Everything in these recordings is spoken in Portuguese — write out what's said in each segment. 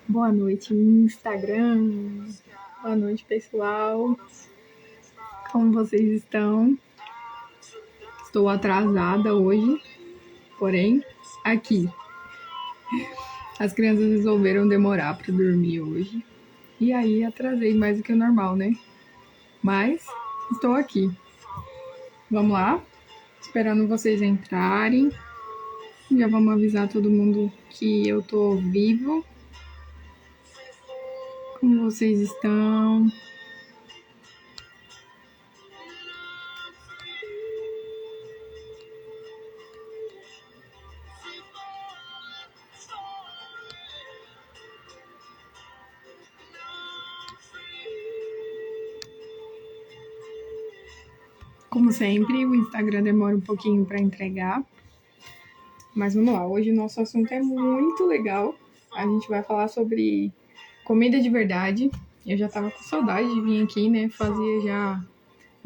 Boa noite, Instagram. Boa noite, pessoal. Como vocês estão? Estou atrasada hoje, porém, aqui. As crianças resolveram demorar para dormir hoje. E aí atrasei mais do que o normal, né? Mas estou aqui. Vamos lá? Esperando vocês entrarem. Já vamos avisar todo mundo que eu tô ao vivo. Como vocês estão? Como sempre, o Instagram demora um pouquinho para entregar. Mas vamos lá, hoje o nosso assunto é muito legal. A gente vai falar sobre comida de verdade. Eu já tava com saudade de vir aqui, né? Fazia já. A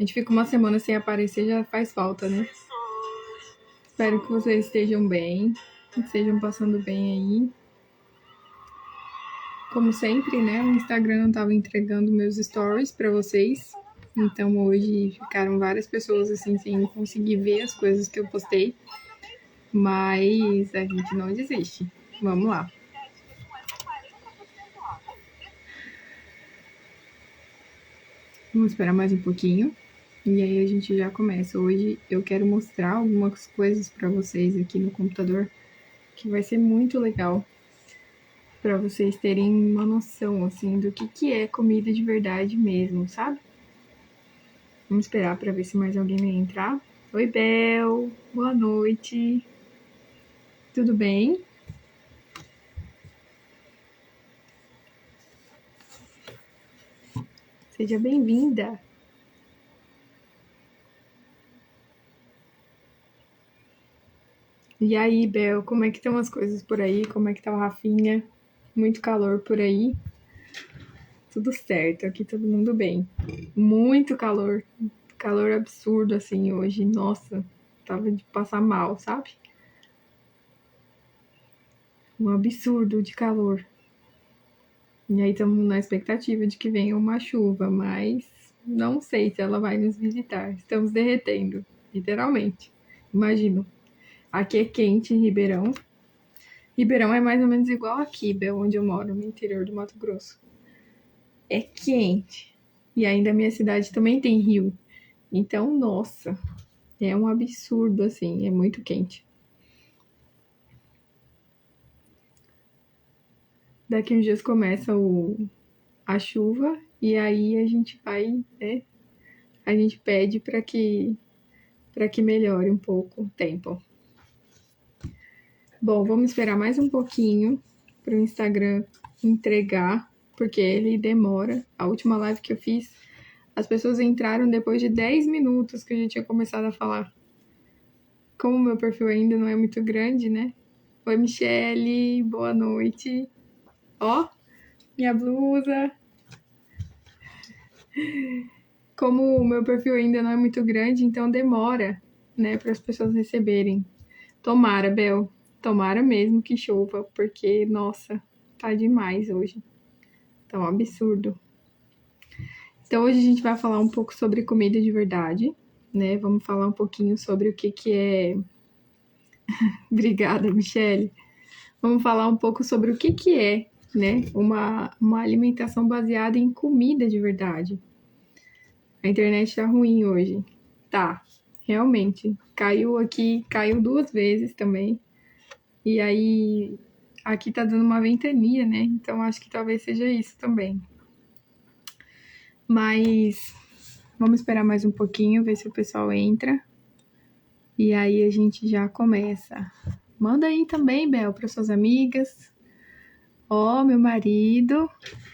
gente fica uma semana sem aparecer, já faz falta, né? Espero que vocês estejam bem, que estejam passando bem aí. Como sempre, né? O Instagram não tava entregando meus stories para vocês. Então hoje ficaram várias pessoas assim sem conseguir ver as coisas que eu postei. Mas a gente não desiste. Vamos lá. Vamos esperar mais um pouquinho. E aí a gente já começa. Hoje eu quero mostrar algumas coisas para vocês aqui no computador que vai ser muito legal para vocês terem uma noção assim do que é comida de verdade mesmo, sabe? Vamos esperar para ver se mais alguém vai entrar. Oi, Bel. Boa noite. Tudo bem? Seja bem-vinda. E aí, Bel, como é que estão as coisas por aí? Como é que tá o Rafinha? Muito calor por aí? Tudo certo, aqui todo mundo bem. Muito calor. Calor absurdo, assim, hoje. Nossa, tava de passar mal, sabe? Um absurdo de calor. E aí estamos na expectativa de que venha uma chuva, mas não sei se ela vai nos visitar. Estamos derretendo, literalmente. Imagino. Aqui é quente em Ribeirão. Ribeirão é mais ou menos igual aqui, Bel, onde eu moro, no interior do Mato Grosso. É quente. E ainda a minha cidade também tem rio. Então, nossa, é um absurdo, assim, é muito quente. Daqui uns dias começa a chuva e aí a gente vai, né? A gente pede para que melhore um pouco o tempo. Bom, vamos esperar mais um pouquinho para o Instagram entregar, porque ele demora. A última live que eu fiz, as pessoas entraram depois de 10 minutos que a gente tinha começado a falar. Como o meu perfil ainda não é muito grande, né? Oi, Michele, boa noite. Ó, minha blusa. Como o meu perfil ainda não é muito grande, então demora, né, para as pessoas receberem. Tomara, Bel, tomara mesmo que chova, porque, nossa, tá demais hoje. Tá um absurdo. Então hoje a gente vai falar um pouco sobre comida de verdade, né? Vamos falar um pouquinho sobre o que é... Obrigada, Michele. Vamos falar um pouco sobre o que é, né, uma alimentação baseada em comida de verdade. A internet tá ruim hoje. Tá, realmente. Caiu aqui, caiu 2 vezes também. E aí, aqui tá dando uma ventania, né? Então acho que talvez seja isso também. Mas vamos esperar mais um pouquinho, ver se o pessoal entra. E aí a gente já começa. Manda aí também, Bel, para suas amigas. Ó, meu marido.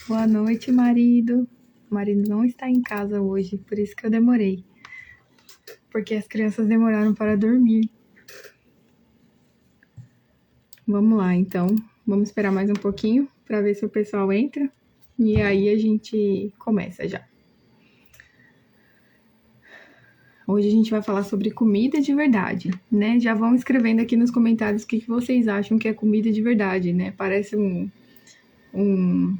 Boa noite, marido. O marido não está em casa hoje, por isso que eu demorei. Porque as crianças demoraram para dormir. Vamos lá, então. Vamos esperar mais um pouquinho para ver se o pessoal entra. E aí a gente começa já. Hoje a gente vai falar sobre comida de verdade, né? Já vão escrevendo aqui nos comentários o que vocês acham que é comida de verdade, né? Parece um, um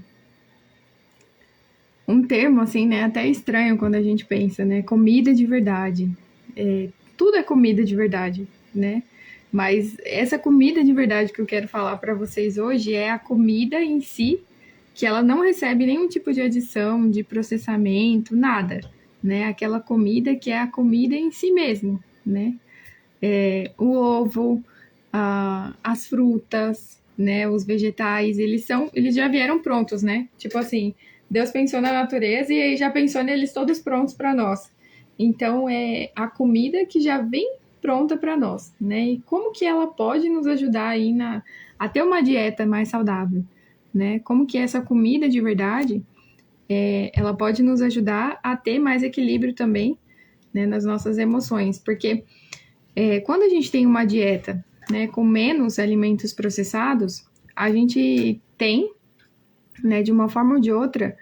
termo, assim, né? Até estranho quando a gente pensa, né? Comida de verdade. Tudo é comida de verdade, né? Mas essa comida de verdade que eu quero falar para vocês hoje é a comida em si, que ela não recebe nenhum tipo de adição, de processamento, nada, né? Aquela comida que é a comida em si mesmo, né? O ovo, as frutas, né? Os vegetais, eles já vieram prontos, né? Tipo assim, Deus pensou na natureza e aí já pensou neles todos prontos para nós. Então é a comida que já vem pronta para nós, né? E como que ela pode nos ajudar aí a ter uma dieta mais saudável, né? Como que essa comida de verdade ela pode nos ajudar a ter mais equilíbrio também, né, nas nossas emoções, porque quando a gente tem uma dieta, né, com menos alimentos processados, a gente tem, né, de uma forma ou de outra,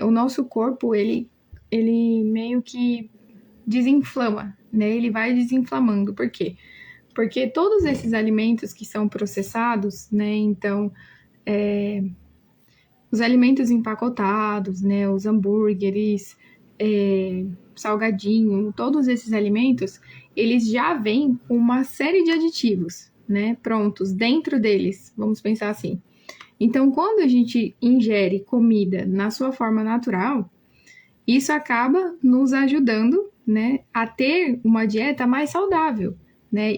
o nosso corpo, ele meio que desinflama, né, ele vai desinflamando. Por quê? Porque todos esses alimentos que são processados, né, então, os alimentos empacotados, né, os hambúrgueres, salgadinho, todos esses alimentos, eles já vêm com uma série de aditivos, né, prontos dentro deles, vamos pensar assim. Então, quando a gente ingere comida na sua forma natural, isso acaba nos ajudando, né, a ter uma dieta mais saudável, né,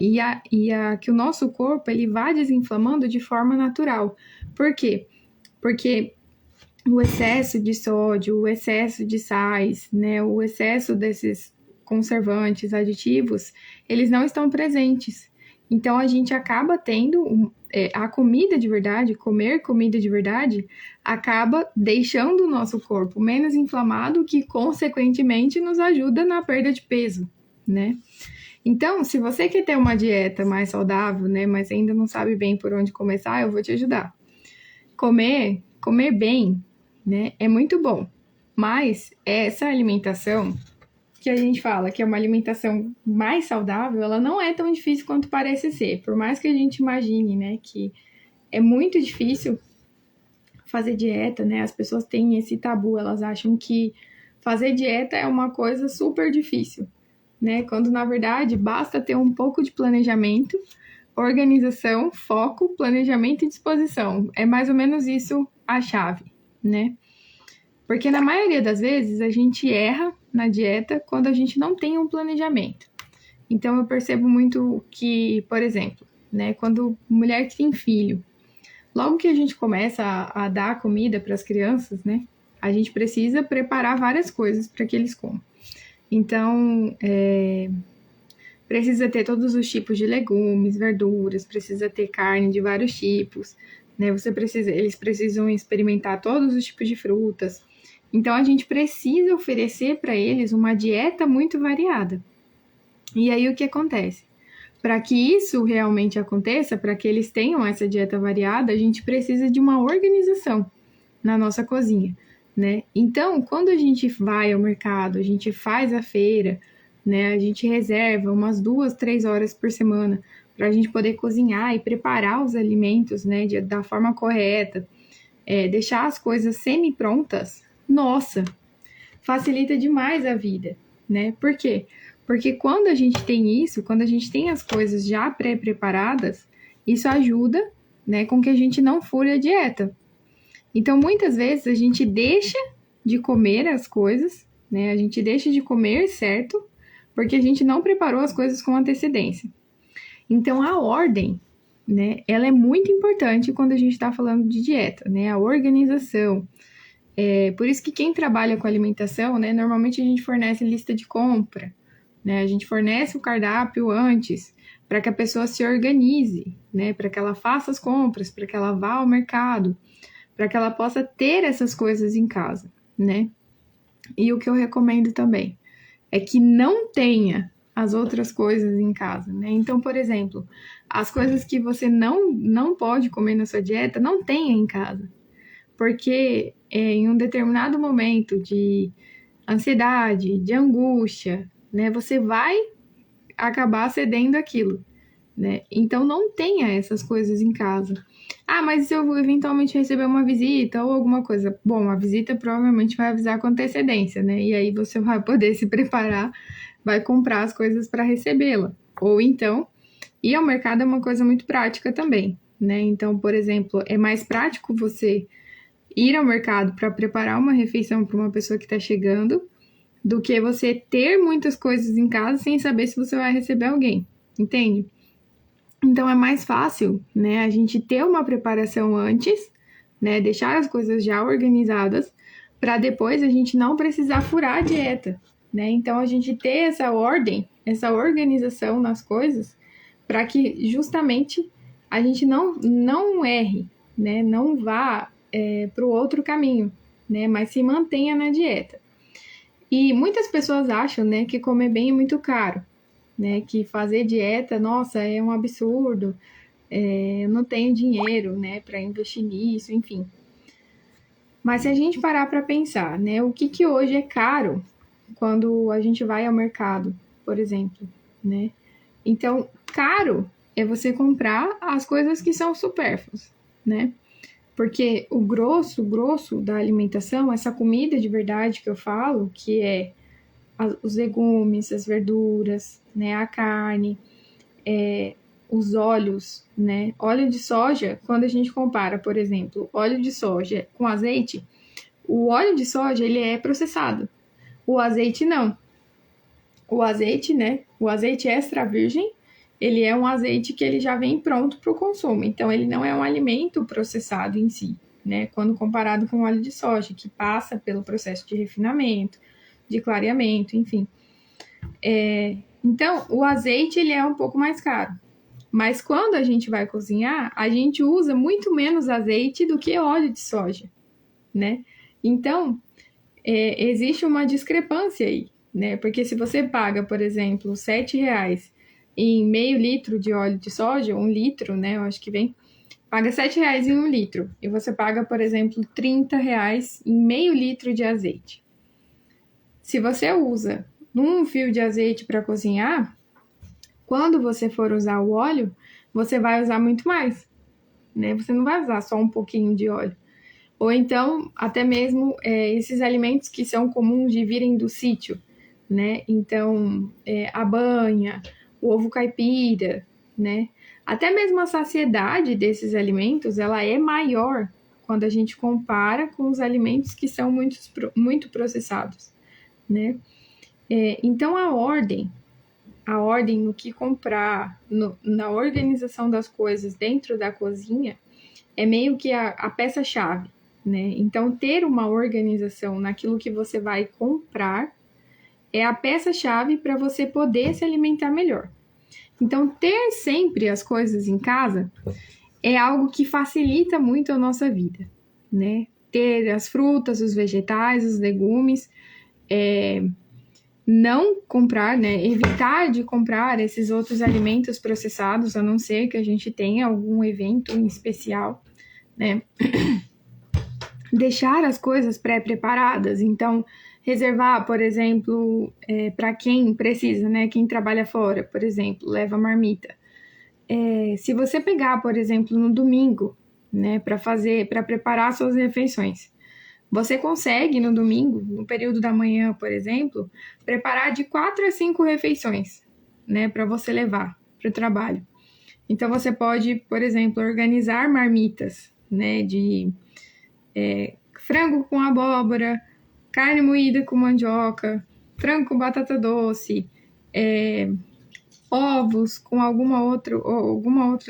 que o nosso corpo ele vá desinflamando de forma natural. Por quê? Porque o excesso de sódio, o excesso de sais, né, o excesso desses conservantes, aditivos, eles não estão presentes. Então a gente acaba tendo a comida de verdade, comer comida de verdade, acaba deixando o nosso corpo menos inflamado, que consequentemente nos ajuda na perda de peso, né? Então, se você quer ter uma dieta mais saudável, né, mas ainda não sabe bem por onde começar, eu vou te ajudar. Comer bem, né, é muito bom. Mas essa alimentação que a gente fala que é uma alimentação mais saudável, ela não é tão difícil quanto parece ser. Por mais que a gente imagine, né, que é muito difícil fazer dieta, né? As pessoas têm esse tabu, elas acham que fazer dieta é uma coisa super difícil, né? Quando na verdade basta ter um pouco de planejamento, organização, foco, planejamento e disposição. É mais ou menos isso a chave, né? Porque na maioria das vezes a gente erra na dieta quando a gente não tem um planejamento. Então eu percebo muito que, por exemplo, né, quando mulher que tem filho, logo que a gente começa a dar comida para as crianças, né, a gente precisa preparar várias coisas para que eles comam. Então, precisa ter todos os tipos de legumes, verduras, precisa ter carne de vários tipos, né? Eles precisam experimentar todos os tipos de frutas. Então a gente precisa oferecer para eles uma dieta muito variada. E aí o que acontece? Para que isso realmente aconteça, para que eles tenham essa dieta variada, a gente precisa de uma organização na nossa cozinha, né? Então, quando a gente vai ao mercado, a gente faz a feira, né? A gente reserva umas 2, 3 horas por semana para a gente poder cozinhar e preparar os alimentos, né? Da forma correta, deixar as coisas semi-prontas. Nossa, facilita demais a vida, né? Por quê? Porque quando a gente tem isso, quando a gente tem as coisas já pré-preparadas, isso ajuda, né, com que a gente não fure a dieta. Então, muitas vezes a gente deixa de comer as coisas, né? A gente deixa de comer certo, porque a gente não preparou as coisas com antecedência. Então, a ordem, né, ela é muito importante quando a gente está falando de dieta, né? A organização. Por isso que quem trabalha com alimentação, né, normalmente a gente fornece lista de compra, né? A gente fornece o cardápio antes, para que a pessoa se organize, né? Para que ela faça as compras, para que ela vá ao mercado, para que ela possa ter essas coisas em casa, né? E o que eu recomendo também é que não tenha as outras coisas em casa, né? Então, por exemplo, as coisas que você não pode comer na sua dieta, não tenha em casa. Porque em um determinado momento de ansiedade, de angústia, né? Você vai acabar cedendo aquilo, né? Então não tenha essas coisas em casa. Ah, mas se eu eventualmente receber uma visita ou alguma coisa, bom, a visita provavelmente vai avisar com antecedência, né? E aí você vai poder se preparar, vai comprar as coisas para recebê-la. Ou então, ir ao mercado é uma coisa muito prática também, né? Então, por exemplo, é mais prático você ir ao mercado para preparar uma refeição para uma pessoa que está chegando do que você ter muitas coisas em casa sem saber se você vai receber alguém, entende? Então é mais fácil, né, a gente ter uma preparação antes, né, deixar as coisas já organizadas para depois a gente não precisar furar a dieta, né? Então a gente ter essa ordem, essa organização nas coisas para que justamente a gente não erre, né? Não vá para o outro caminho, né? Mas se mantenha na dieta. E muitas pessoas acham, né, que comer bem é muito caro, né? Que fazer dieta, nossa, é um absurdo. Eu não tenho dinheiro, né, para investir nisso, enfim. Mas se a gente parar para pensar, né, o que hoje é caro quando a gente vai ao mercado, por exemplo, né? Então, caro é você comprar as coisas que são supérfluas, né? Porque o grosso da alimentação, essa comida de verdade que eu falo, que é os legumes, as verduras, né, a carne, os óleos, né? Óleo de soja, quando a gente compara, por exemplo, óleo de soja com azeite, o óleo de soja, ele é processado. O azeite não. O azeite, né? O azeite extra virgem, ele é um azeite que ele já vem pronto para o consumo. Então, ele não é um alimento processado em si, né? Quando comparado com o óleo de soja, que passa pelo processo de refinamento, de clareamento, enfim. Então, o azeite, ele é um pouco mais caro. Mas quando a gente vai cozinhar, a gente usa muito menos azeite do que óleo de soja, né? Então, existe uma discrepância aí, né? Porque se você paga, por exemplo, R$7 em meio litro de óleo de soja, 1 litro, né? Eu acho que vem, paga R$7 em 1 litro. E você paga, por exemplo, R$30 em meio litro de azeite. Se você usa um fio de azeite para cozinhar, quando você for usar o óleo, você vai usar muito mais, né? Você não vai usar só um pouquinho de óleo. Ou então, até mesmo esses alimentos que são comuns de virem do sítio, né? Então, a banha, o ovo caipira, né? Até mesmo a saciedade desses alimentos, ela é maior quando a gente compara com os alimentos que são muito processados, né? Então, a ordem no que comprar, na organização das coisas dentro da cozinha, é meio que a peça-chave, né? Então, ter uma organização naquilo que você vai comprar é a peça-chave para você poder se alimentar melhor. Então, ter sempre as coisas em casa é algo que facilita muito a nossa vida, né? Ter as frutas, os vegetais, os legumes, não comprar, né? Evitar de comprar esses outros alimentos processados, a não ser que a gente tenha algum evento em especial, né? Deixar as coisas pré-preparadas, então reservar, por exemplo, para quem precisa, né? Quem trabalha fora, por exemplo, leva marmita. Se você pegar, por exemplo, no domingo, né, para preparar suas refeições, você consegue no domingo, no período da manhã, por exemplo, preparar de 4 a 5 refeições, né, para você levar para o trabalho. Então você pode, por exemplo, organizar marmitas, né, de frango com abóbora, carne moída com mandioca, frango com batata doce, ovos com alguma outra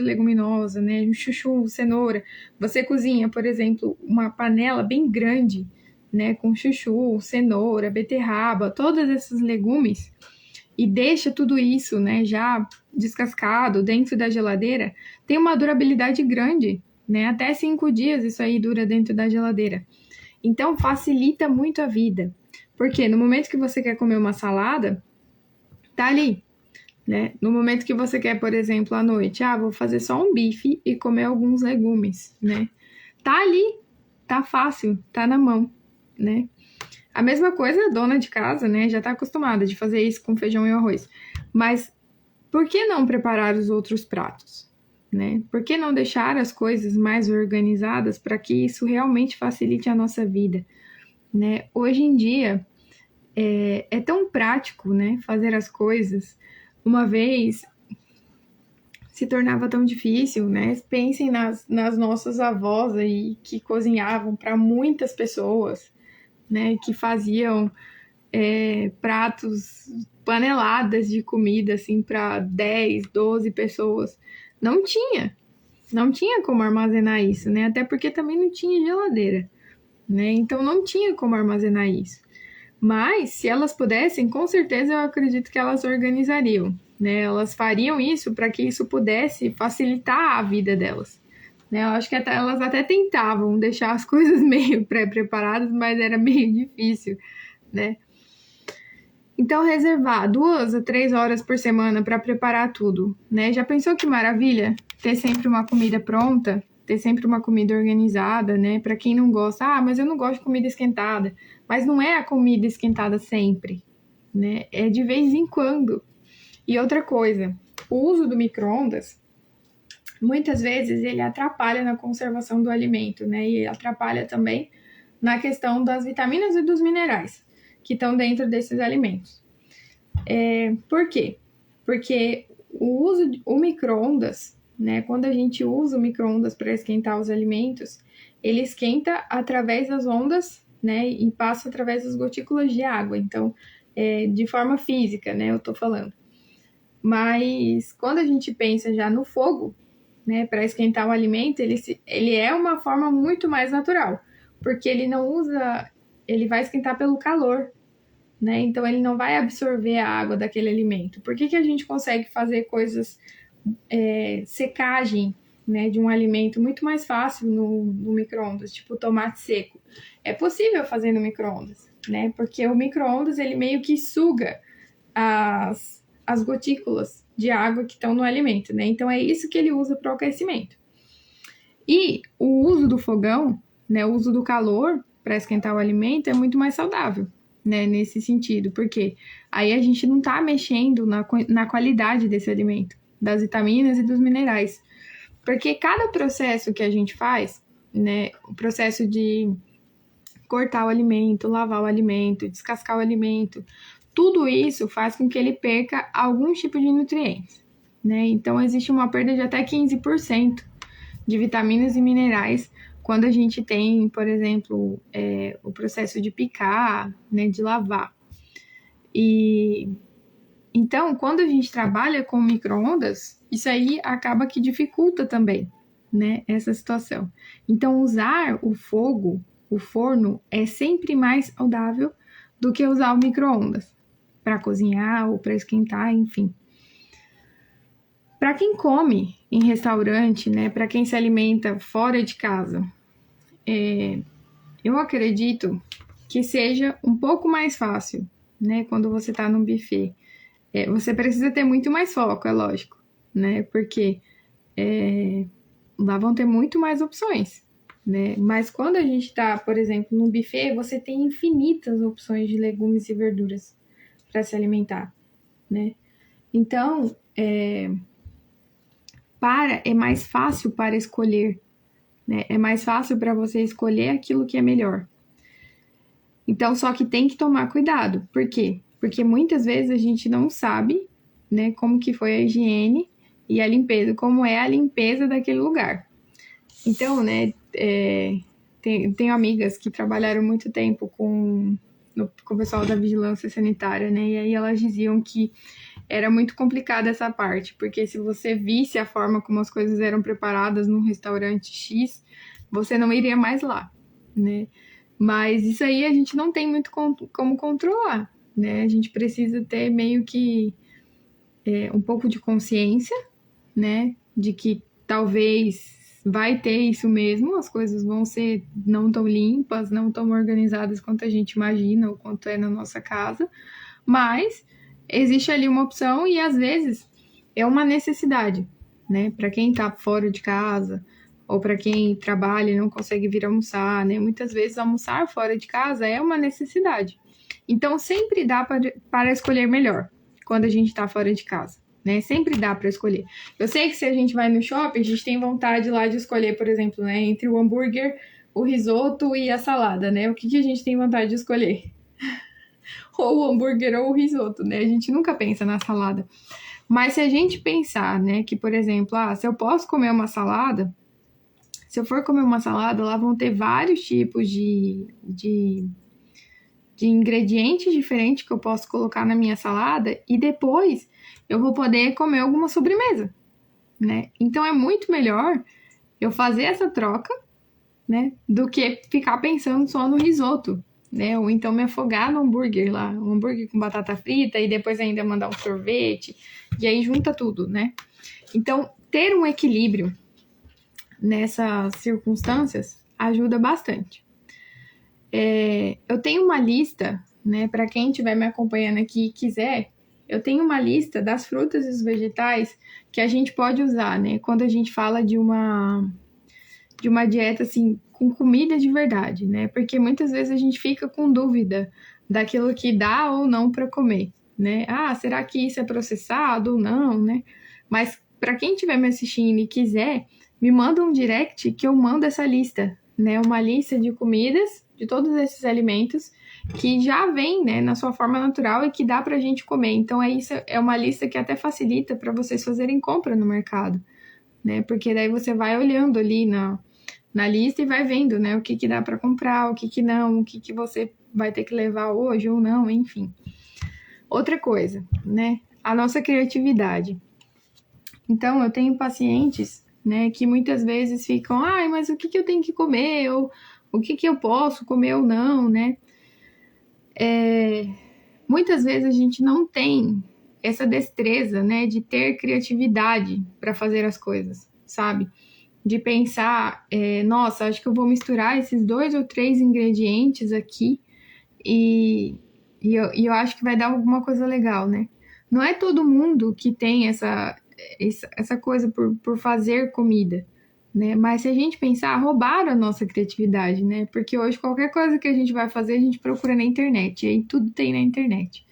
leguminosa, né? Um chuchu, cenoura. Você cozinha, por exemplo, uma panela bem grande, né? Com chuchu, cenoura, beterraba, todos esses legumes e deixa tudo isso, né? Já descascado dentro da geladeira, tem uma durabilidade grande, né? Até 5 dias isso aí dura dentro da geladeira. Então facilita muito a vida, porque no momento que você quer comer uma salada, tá ali. Né? No momento que você quer, por exemplo, à noite, vou fazer só um bife e comer alguns legumes, né? Tá ali, tá fácil, tá na mão, né? A mesma coisa a dona de casa, né? Já tá acostumada de fazer isso com feijão e arroz. Mas por que não preparar os outros pratos, né? Por que não deixar as coisas mais organizadas para que isso realmente facilite a nossa vida, né? Hoje em dia é tão prático, né? Fazer as coisas. Uma vez se tornava tão difícil, né? Pensem nas nossas avós aí que cozinhavam para muitas pessoas, né? Que faziam pratos, paneladas de comida assim para 10, 12 pessoas. Não tinha como armazenar isso, né? Até porque também não tinha geladeira, né? Então não tinha como armazenar isso. Mas se elas pudessem, com certeza eu acredito que elas organizariam, né? Elas fariam isso para que isso pudesse facilitar a vida delas, né? Eu acho que elas até tentavam deixar as coisas meio pré-preparadas, mas era meio difícil, né? Então, reservar 2 a 3 horas por semana para preparar tudo, né? Já pensou que maravilha? Ter sempre uma comida pronta, ter sempre uma comida organizada, né? Para quem não gosta, mas eu não gosto de comida esquentada. Mas não é a comida esquentada sempre, né? É de vez em quando. E outra coisa, o uso do micro-ondas, muitas vezes ele atrapalha na conservação do alimento, né? E atrapalha também na questão das vitaminas e dos minerais que estão dentro desses alimentos. Por quê? Porque o micro-ondas, né, quando a gente usa o micro-ondas para esquentar os alimentos, ele esquenta através das ondas, né, e passa através das gotículas de água. Então, de forma física, né, eu tô falando. Mas quando a gente pensa já no fogo, né, para esquentar o alimento, ele é uma forma muito mais natural, porque ele não usa, ele vai esquentar pelo calor, né? Então ele não vai absorver a água daquele alimento. Por que a gente consegue fazer coisas, secagem, né, de um alimento muito mais fácil no micro-ondas, tipo tomate seco? É possível fazer no micro-ondas, né? Porque o micro-ondas ele meio que suga as gotículas de água que estão no alimento, né? Então é isso que ele usa para o aquecimento. E o uso do fogão, né, o uso do calor para esquentar o alimento é muito mais saudável, né, nesse sentido, porque aí a gente não está mexendo na qualidade desse alimento, das vitaminas e dos minerais. Porque cada processo que a gente faz, né, o processo de cortar o alimento, lavar o alimento, descascar o alimento, tudo isso faz com que ele perca algum tipo de nutrientes, né? Então existe uma perda de até 15% de vitaminas e minerais quando a gente tem, por exemplo, o processo de picar, né, de lavar. E então, quando a gente trabalha com micro-ondas, isso aí acaba que dificulta também, né, essa situação. Então, usar o fogo, o forno, é sempre mais saudável do que usar o micro-ondas para cozinhar ou para esquentar, enfim. Para quem come em restaurante, né, para quem se alimenta fora de casa, eu acredito que seja um pouco mais fácil, né, quando você está num buffet. Você precisa ter muito mais foco, é lógico, né, porque lá vão ter muito mais opções, né, mas quando a gente está, por exemplo, num buffet, você tem infinitas opções de legumes e verduras para se alimentar, né. Então, é mais fácil para escolher, né? É mais fácil para você escolher aquilo que é melhor. Então, só que tem que tomar cuidado. Por quê? Porque muitas vezes a gente não sabe, né, como que foi a higiene e a limpeza, como é a limpeza daquele lugar. Então, né, tenho amigas que trabalharam muito tempo com o pessoal da vigilância sanitária, né, e aí elas diziam que era muito complicada essa parte, porque se você visse a forma como as coisas eram preparadas num restaurante X, você não iria mais lá, né? Mas isso aí a gente não tem muito como controlar, né? A gente precisa ter meio que um pouco de consciência, né? De que talvez vai ter isso mesmo, as coisas vão ser não tão limpas, não tão organizadas quanto a gente imagina ou quanto é na nossa casa, mas existe ali uma opção e às vezes é uma necessidade, né? Para quem tá fora de casa ou para quem trabalha e não consegue vir almoçar, né? Muitas vezes almoçar fora de casa é uma necessidade. Então, sempre dá para escolher melhor quando a gente está fora de casa, né? Sempre dá para escolher. Eu sei que se a gente vai no shopping, a gente tem vontade lá de escolher, por exemplo, né? Entre o hambúrguer, o risoto e a salada, né? O que a gente tem vontade de escolher? Ou o hambúrguer ou o risoto, né? A gente nunca pensa na salada. Mas se a gente pensar, né, que, por exemplo, se eu posso comer uma salada, se eu for comer uma salada, lá vão ter vários tipos de ingredientes diferentes que eu posso colocar na minha salada e depois eu vou poder comer alguma sobremesa, né? Então é muito melhor eu fazer essa troca, né, do que ficar pensando só no risoto, né? Ou então me afogar no hambúrguer lá, um hambúrguer com batata frita e depois ainda mandar um sorvete, e aí junta tudo, né? Então, ter um equilíbrio nessas circunstâncias ajuda bastante. Eu tenho uma lista, né, para quem estiver me acompanhando aqui e quiser, eu tenho uma lista das frutas e dos vegetais que a gente pode usar, né, quando a gente fala de uma dieta, assim, com comida de verdade, né, porque muitas vezes a gente fica com dúvida daquilo que dá ou não para comer, né, será que isso é processado ou não, né, mas para quem estiver me assistindo e quiser, me manda um direct que eu mando essa lista, né, uma lista de comidas, de todos esses alimentos que já vem, né, na sua forma natural e que dá pra gente comer. Então, isso é uma lista que até facilita para vocês fazerem compra no mercado, né, porque daí você vai olhando ali na lista e vai vendo, né, o que dá para comprar, o que não, o que você vai ter que levar hoje ou não, enfim. Outra coisa, né, a nossa criatividade. Então, eu tenho pacientes, né, que muitas vezes ficam, mas o que eu tenho que comer? Ou o que eu posso comer ou não, né? Muitas vezes a gente não tem essa destreza, né, de ter criatividade para fazer as coisas, sabe? De pensar, nossa, acho que eu vou misturar esses 2 ou 3 ingredientes aqui e eu acho que vai dar alguma coisa legal, né? Não é todo mundo que tem essa coisa por fazer comida, né? Mas se a gente pensar, roubaram a nossa criatividade, né? Porque hoje qualquer coisa que a gente vai fazer, a gente procura na internet, e aí tudo tem na internet,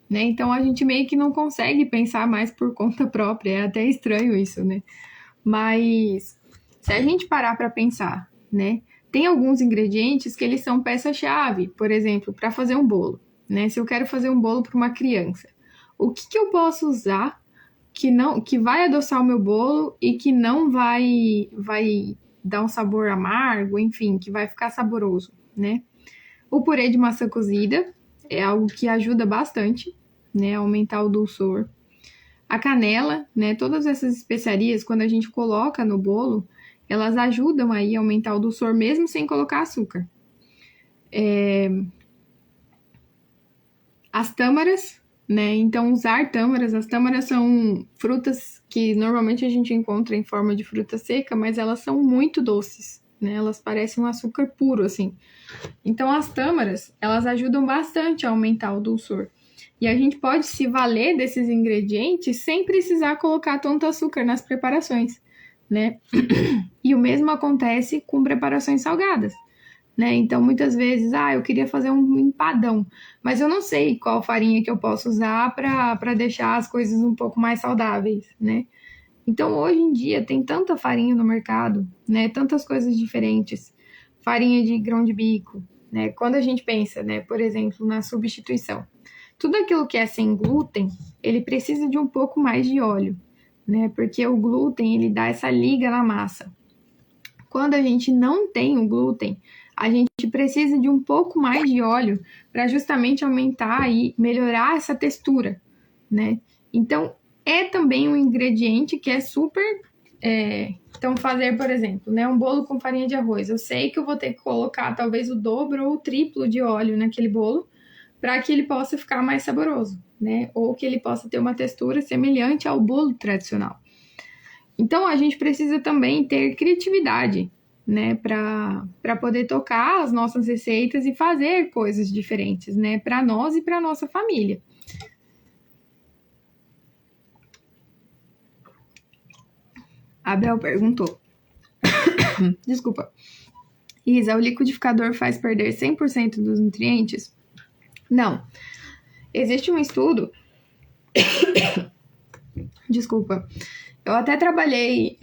né? Então a gente meio que não consegue pensar mais por conta própria, é até estranho isso, né? Mas se a gente parar para pensar, né? Tem alguns ingredientes que eles são peça-chave, por exemplo, para fazer um bolo, né? Se eu quero fazer um bolo para uma criança, o que eu posso usar que vai adoçar o meu bolo e que não vai dar um sabor amargo, enfim, que vai ficar saboroso, né? O purê de maçã cozida é algo que ajuda bastante, né, a aumentar o dulçor. A canela, né, todas essas especiarias, quando a gente coloca no bolo, elas ajudam aí a aumentar o dulçor mesmo sem colocar açúcar. As tâmaras, né? Então, usar tâmaras. As tâmaras são frutas que normalmente a gente encontra em forma de fruta seca, mas elas são muito doces, né? Elas parecem um açúcar puro, assim. Então, as tâmaras, elas ajudam bastante a aumentar o dulçor. E a gente pode se valer desses ingredientes sem precisar colocar tanto açúcar nas preparações, né? E o mesmo acontece com preparações salgadas, né? Então, muitas vezes, eu queria fazer um empadão, mas eu não sei qual farinha que eu posso usar para deixar as coisas um pouco mais saudáveis, né? Então, hoje em dia, tem tanta farinha no mercado, né? Tantas coisas diferentes. Farinha de grão de bico, né? Quando a gente pensa, né, por exemplo, na substituição, tudo aquilo que é sem glúten, ele precisa de um pouco mais de óleo, né? Porque o glúten, ele dá essa liga na massa. Quando a gente não tem o glúten, a gente precisa de um pouco mais de óleo para justamente aumentar e melhorar essa textura, né? Então, é também um ingrediente que é super... Então, fazer, por exemplo, né, um bolo com farinha de arroz. Eu sei que eu vou ter que colocar talvez o dobro ou o triplo de óleo naquele bolo para que ele possa ficar mais saboroso, né? Ou que ele possa ter uma textura semelhante ao bolo tradicional. Então, a gente precisa também ter criatividade, né, para poder tocar as nossas receitas e fazer coisas diferentes, né, para nós e para nossa família. Abel perguntou: Desculpa. Isa, o liquidificador faz perder 100% dos nutrientes? Não. Existe um estudo... Desculpa. Eu até trabalhei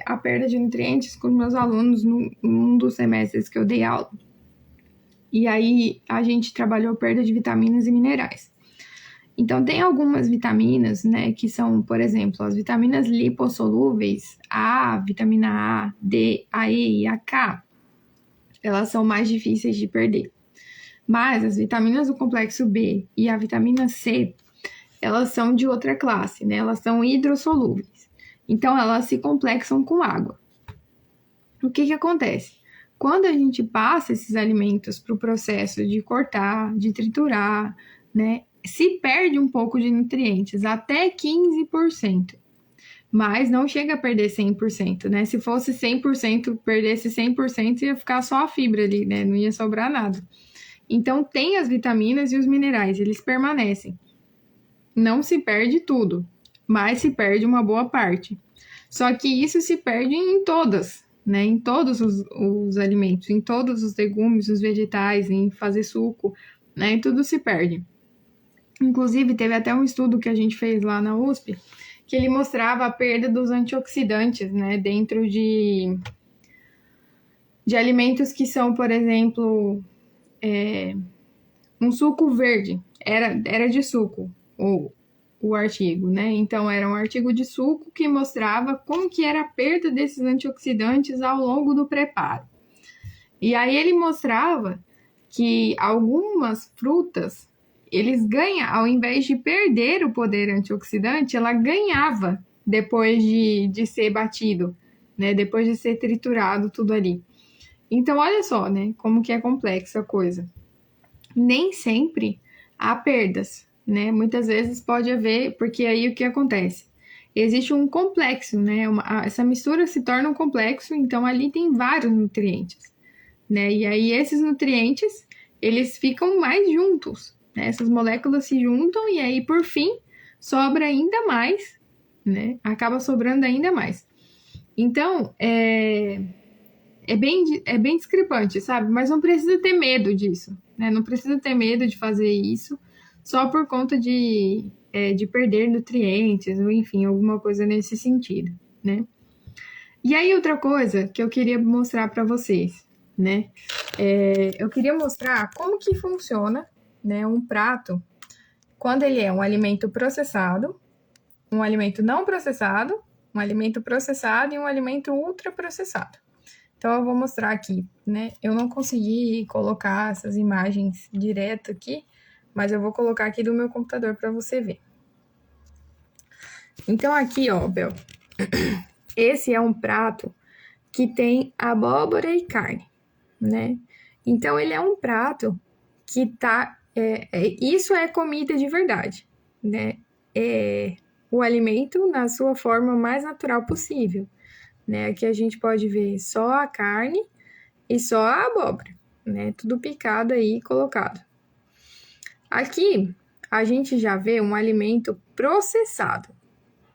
a perda de nutrientes com meus alunos num dos semestres que eu dei aula. E aí, a gente trabalhou perda de vitaminas e minerais. Então, tem algumas vitaminas, né, que são, por exemplo, as vitaminas lipossolúveis, A, vitamina A, D, a E e a K, elas são mais difíceis de perder. Mas as vitaminas do complexo B e a vitamina C, elas são de outra classe, né, elas são hidrossolúveis. Então, elas se complexam com água. O que acontece? Quando a gente passa esses alimentos para o processo de cortar, de triturar, né, se perde um pouco de nutrientes, até 15%. Mas não chega a perder 100%, né? Se fosse 100%, perdesse 100%, ia ficar só a fibra ali, né? Não ia sobrar nada. Então, tem as vitaminas e os minerais, eles permanecem. Não se perde tudo, mas se perde uma boa parte. Só que isso se perde em todas, né? Em todos os alimentos, em todos os legumes, os vegetais, em fazer suco, né? Tudo se perde. Inclusive, teve até um estudo que a gente fez lá na USP, que ele mostrava a perda dos antioxidantes, né, dentro de alimentos que são, por exemplo, um suco verde. Era de suco o artigo, né? Então, era um artigo de suco que mostrava como que era a perda desses antioxidantes ao longo do preparo. E aí ele mostrava que algumas frutas, eles ganham, ao invés de perder o poder antioxidante, ela ganhava depois de ser batido, né? Depois de ser triturado tudo ali. Então, olha só, né? Como que é complexa a coisa. Nem sempre há perdas, né? Muitas vezes pode haver, porque aí o que acontece? Existe um complexo, né? Essa mistura se torna um complexo, então ali tem vários nutrientes, né? E aí esses nutrientes, eles ficam mais juntos, né? Essas moléculas se juntam e aí, por fim, sobra ainda mais, né? Acaba sobrando ainda mais. Então, é bem discrepante, sabe? Mas não precisa ter medo disso, né? Não precisa ter medo de fazer isso só por conta de perder nutrientes, ou enfim, alguma coisa nesse sentido, né? E aí, outra coisa que eu queria mostrar para vocês, né? Eu queria mostrar como que funciona, né, um prato quando ele é um alimento processado, um alimento não processado, um alimento processado e um alimento ultraprocessado. Então, eu vou mostrar aqui, né? Eu não consegui colocar essas imagens direto aqui, mas eu vou colocar aqui do meu computador para você ver. Então, aqui, ó, Bel, esse é um prato que tem abóbora e carne, né? Então, ele é um prato que tá... isso é comida de verdade, né? É o alimento na sua forma mais natural possível, né? Aqui a gente pode ver só a carne e só a abóbora, né? Tudo picado aí, colocado. Aqui, a gente já vê um alimento processado.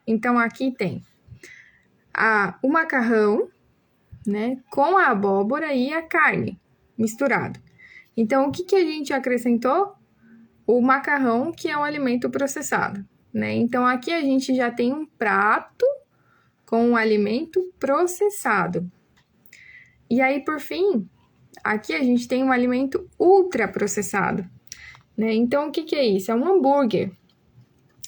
Então, aqui tem o macarrão, né? Com a abóbora e a carne misturado. Então, o que a gente acrescentou? O macarrão, que é um alimento processado, né? Então, aqui a gente já tem um prato com um alimento processado. E aí, por fim, aqui a gente tem um alimento ultraprocessado, né? Então, o que é isso? É um hambúrguer.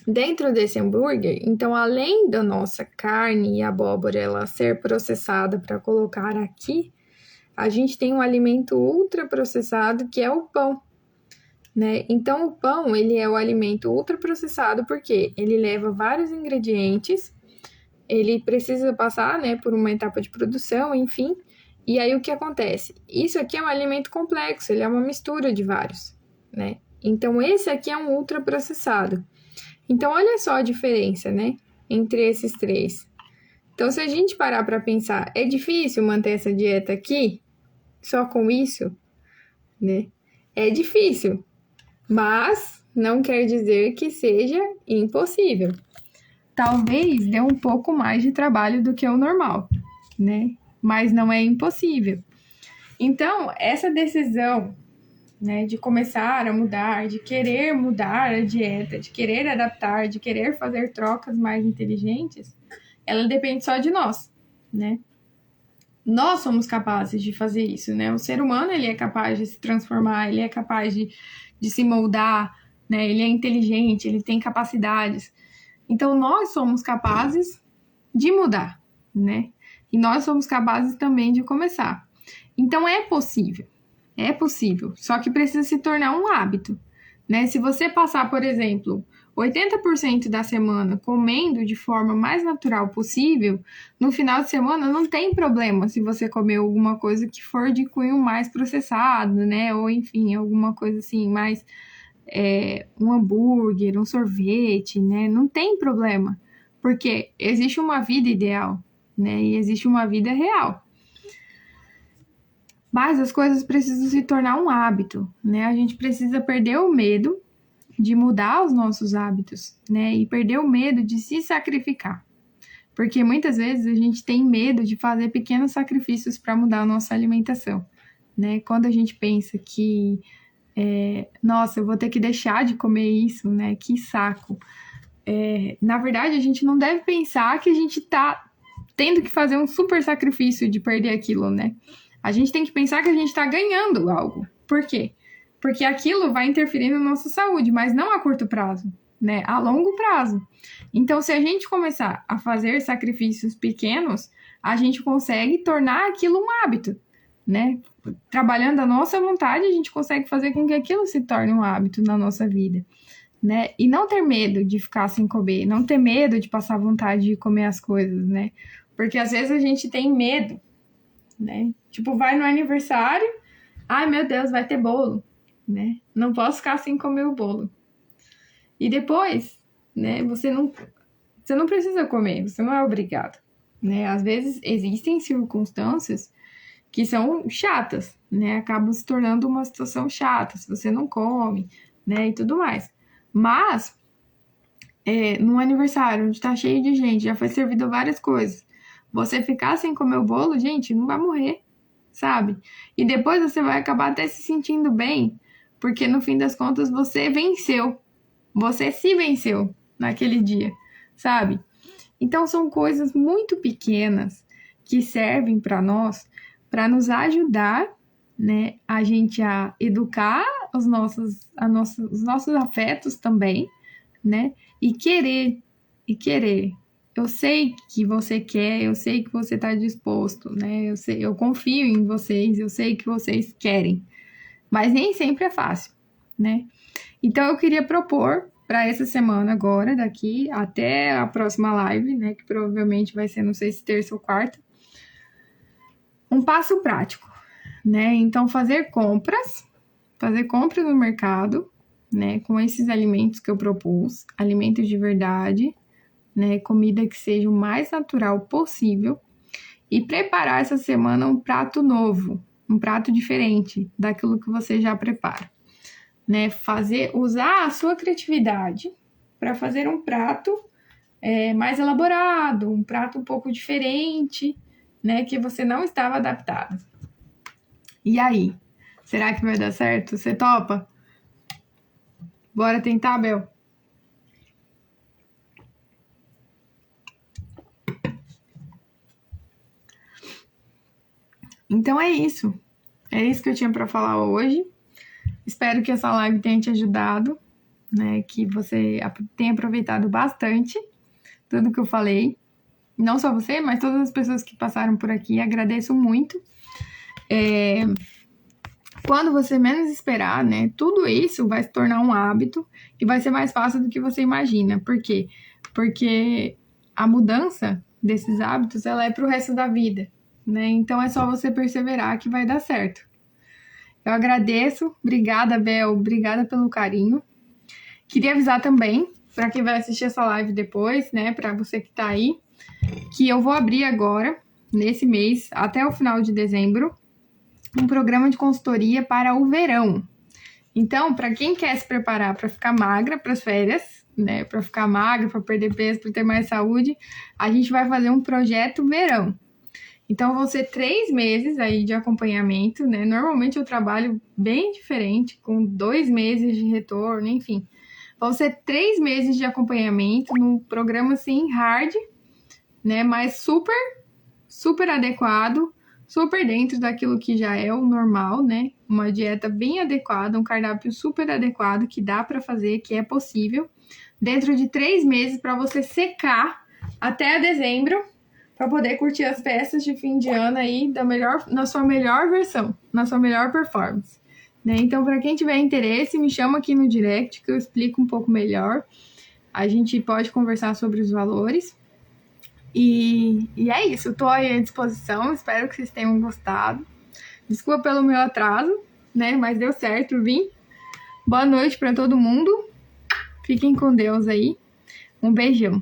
Dentro desse hambúrguer, então, além da nossa carne e abóbora ela ser processada para colocar aqui, a gente tem um alimento ultraprocessado que é o pão, né? Então, o pão, ele é o alimento ultraprocessado porque ele leva vários ingredientes, ele precisa passar, né, por uma etapa de produção, enfim. E aí, o que acontece? Isso aqui é um alimento complexo, ele é uma mistura de vários, né? Então, esse aqui é um ultraprocessado. Então, olha só a diferença, né, entre esses três. Então, se a gente parar para pensar, é difícil manter essa dieta aqui, só com isso, né? É difícil, mas não quer dizer que seja impossível. Talvez dê um pouco mais de trabalho do que o normal, né? mas não é impossível. Então, essa decisão, né, de começar a mudar, de querer mudar a dieta, de querer adaptar, de querer fazer trocas mais inteligentes, ela depende só de nós, né? Nós somos capazes de fazer isso, né? O ser humano, ele é capaz de se transformar, ele é capaz de se moldar, né? Ele é inteligente, ele tem capacidades. Então, nós somos capazes de mudar, né? E nós somos capazes também de começar. Então, é possível, só que precisa se tornar um hábito, né? Se você passar, por exemplo, 80% da semana comendo de forma mais natural possível, no final de semana não tem problema se você comer alguma coisa que for de cunho mais processado, né? Ou, enfim, alguma coisa assim, mais um hambúrguer, um sorvete, né? Não tem problema, porque existe uma vida ideal, né? E existe uma vida real. Mas as coisas precisam se tornar um hábito, né? A gente precisa perder o medo de mudar os nossos hábitos, né? E perder o medo de se sacrificar. Porque muitas vezes a gente tem medo de fazer pequenos sacrifícios para mudar a nossa alimentação, né? Quando a gente pensa que, nossa, eu vou ter que deixar de comer isso, né? Que saco. Na verdade, a gente não deve pensar que a gente tá tendo que fazer um super sacrifício de perder aquilo, né? A gente tem que pensar que a gente está ganhando algo. Por quê? Porque aquilo vai interferir na nossa saúde, mas não a curto prazo, né? A longo prazo. Então, se a gente começar a fazer sacrifícios pequenos, a gente consegue tornar aquilo um hábito, né? Trabalhando a nossa vontade, a gente consegue fazer com que aquilo se torne um hábito na nossa vida, né? E não ter medo de ficar sem comer, não ter medo de passar vontade de comer as coisas, né? Porque às vezes a gente tem medo, né? Tipo, vai no aniversário, ai meu Deus, vai ter bolo, né? Não posso ficar sem comer o bolo. E depois, né, você não precisa comer, você não é obrigado, né? Às vezes existem circunstâncias que são chatas, né? Acabam se tornando uma situação chata, se você não come, né, e tudo mais. Mas, num aniversário onde tá cheio de gente, já foi servido várias coisas, você ficar sem comer o bolo, gente, não vai morrer, sabe? E depois você vai acabar até se sentindo bem, porque no fim das contas você venceu. Você se venceu naquele dia, sabe? Então são coisas muito pequenas que servem para nós, para nos ajudar, né, a gente a educar os nossos afetos também, né? E querer. Eu sei que você quer, eu sei que você está disposto, né? Eu confio em vocês, eu sei que vocês querem, mas nem sempre é fácil, né? Então eu queria propor para essa semana agora, daqui até a próxima live, né? Que provavelmente vai ser, não sei se terça ou quarta, um passo prático, né? Então fazer compras no mercado, né? Com esses alimentos que eu propus, alimentos de verdade, né, comida que seja o mais natural possível, e preparar essa semana um prato novo, um prato diferente daquilo que você já prepara, né? Usar a sua criatividade para fazer um prato mais elaborado, um prato um pouco diferente, né, que você não estava adaptado. E aí, será que vai dar certo? Você topa? Bora tentar, Bel? Então é isso que eu tinha para falar hoje. Espero que essa live tenha te ajudado, né? Que você tenha aproveitado bastante tudo que eu falei. Não só você, mas todas as pessoas que passaram por aqui. Agradeço muito. Quando você menos esperar, né? Tudo isso vai se tornar um hábito e vai ser mais fácil do que você imagina. Por quê? Porque a mudança desses hábitos, ela é para o resto da vida, né? Então é só você perseverar que vai dar certo. Eu agradeço, obrigada, Bel, obrigada pelo carinho. Queria avisar também, para quem vai assistir essa live depois, né, para você que tá aí, que eu vou abrir agora, nesse mês, até o final de dezembro, um programa de consultoria para o verão. Então, para quem quer se preparar para ficar magra para as férias, né, para ficar magra, para perder peso, para ter mais saúde, a gente vai fazer um projeto verão. Então, vão ser 3 meses aí de acompanhamento, né? Normalmente eu trabalho bem diferente, com 2 meses de retorno, enfim. Vão ser 3 meses de acompanhamento num programa, assim, hard, né? Mas super, super adequado, super dentro daquilo que já é o normal, né? Uma dieta bem adequada, um cardápio super adequado que dá para fazer, que é possível. Dentro de 3 meses para você secar até dezembro, para poder curtir as festas de fim de ano aí na sua melhor versão, na sua melhor performance. Né? Então, para quem tiver interesse, me chama aqui no direct que eu explico um pouco melhor. A gente pode conversar sobre os valores. E é isso, eu tô aí à disposição, espero que vocês tenham gostado. Desculpa pelo meu atraso, né? Mas deu certo, vim. Boa noite para todo mundo. Fiquem com Deus aí. Um beijão.